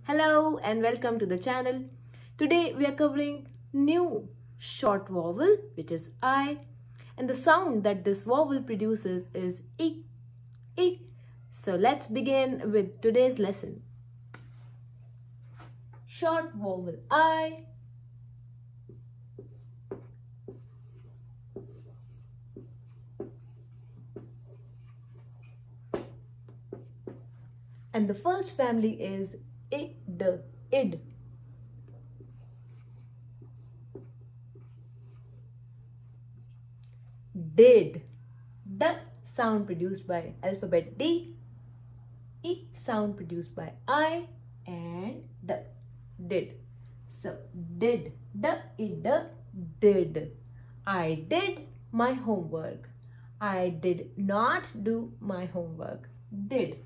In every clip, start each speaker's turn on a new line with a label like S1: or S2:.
S1: Hello and welcome to the channel. Today we are covering new short vowel, which is I, and the sound that this vowel produces is E. E. So let's begin with today's lesson. Short vowel I. And the first family is id, id. Did, d sound produced by alphabet D, E sound produced by I, and d, did. So did, d, id, did. I did my homework. I did not do my homework. Did.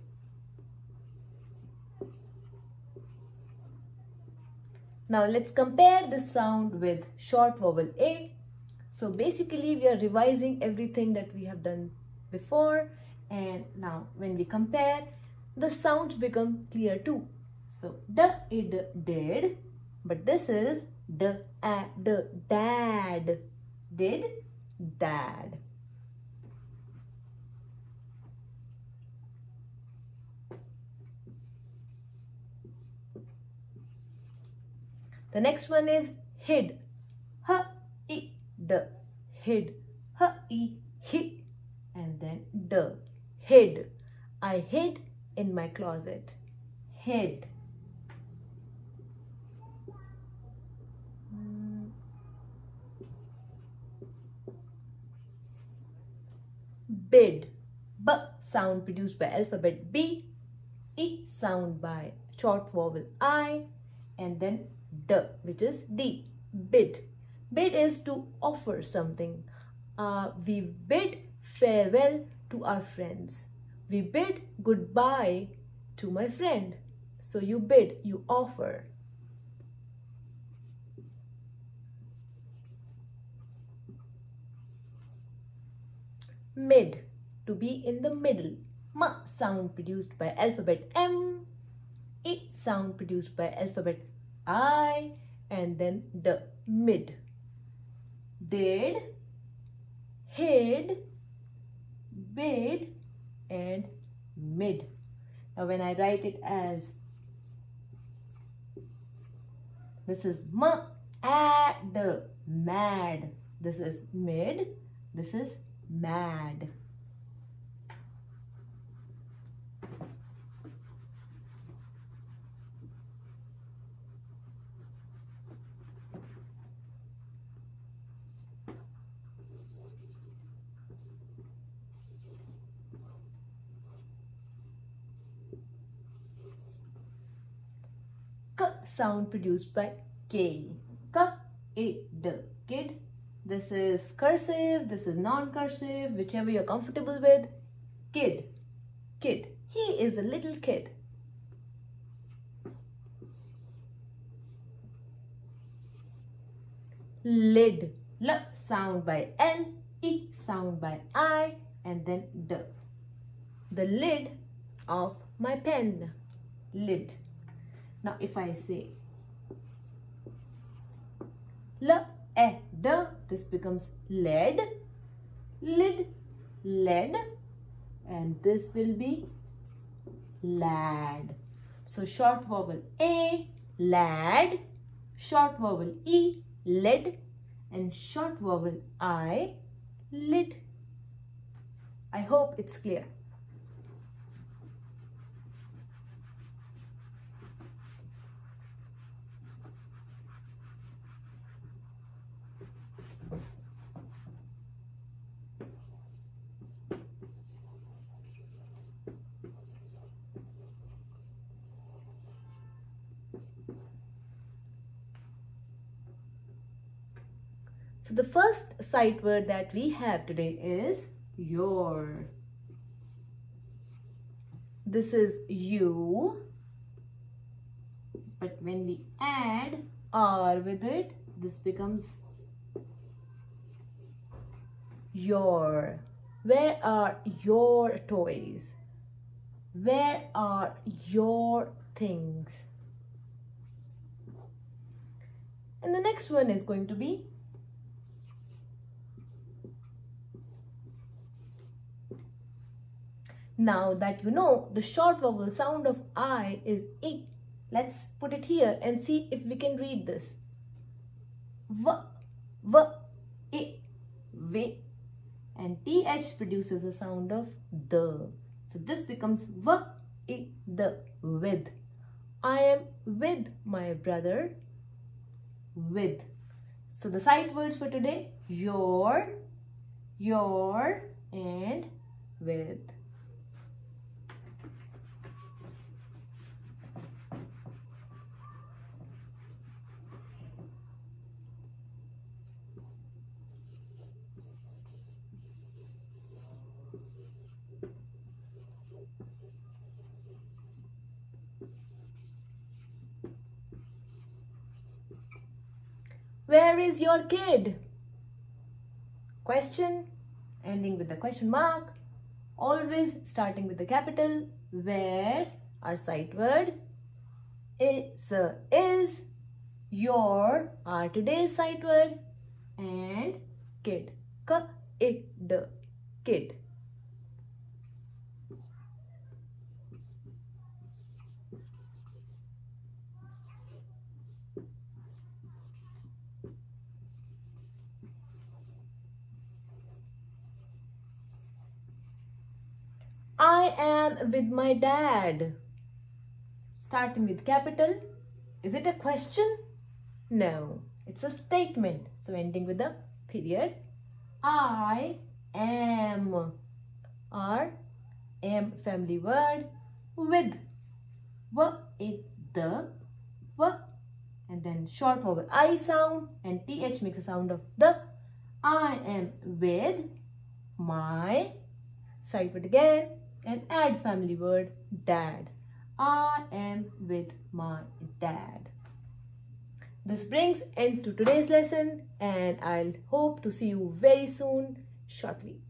S1: Now let's compare this sound with short vowel A. So basically we are revising everything that we have done before, and now when we compare, the sounds become clear too. So d, id, did, but this is d, dad. Did, dad. The next one is hid. H, I, d. Hid. H, I, hi. And then d. Hid. I hid in my closet. Hid. Bid. B sound produced by alphabet B. E sound by short vowel I. And then D, which is D. Bid. Bid is to offer something. We bid farewell to our friends. We bid goodbye to my friend. So you bid, you offer. Mid, to be in the middle. M sound produced by alphabet M. E sound produced by alphabet I, and then D, mid. Did, hid, bid, and mid. Now when I write it as, this is mad, mad. This is mid, this is mad. K sound produced by K. K, I, D, kid. This is cursive, this is non-cursive, whichever you're comfortable with. Kid, kid. He is a little kid. Lid. L sound by L, E sound by I, and then D. The lid of my pen. Lid. Now if I say L, E, D, this becomes lead, lid, lead, and this will be lad. So short vowel A, lad, short vowel E, lead, and short vowel I, lid. I hope it's clear. So the first sight word that we have today is your. This is you, but when we add R with it, this becomes your. Where are your toys? Where are your things? And the next one is going to be now that you know the short vowel sound of I is I. Let's put it here and see if we can read this. V, V, I, V. And TH produces a sound of the. So this becomes V, I, the, with. I am with my brother, with. So the sight words for today, your, and with. Where is your kid? Question ending with the question mark. Always starting with the capital. Where, our sight word. Is. Your, our today's sight word. And kid. K-I-D. Kid. I am with my dad. Starting with capital. Is it a question? No, it's a statement. So ending with the period. I am. Our am family word with. The. And then short vowel I sound and TH makes a sound of the. I am with my. Sight word again. And add family word dad. I am with my dad. This brings end to today's lesson and I'll hope to see you very soon shortly.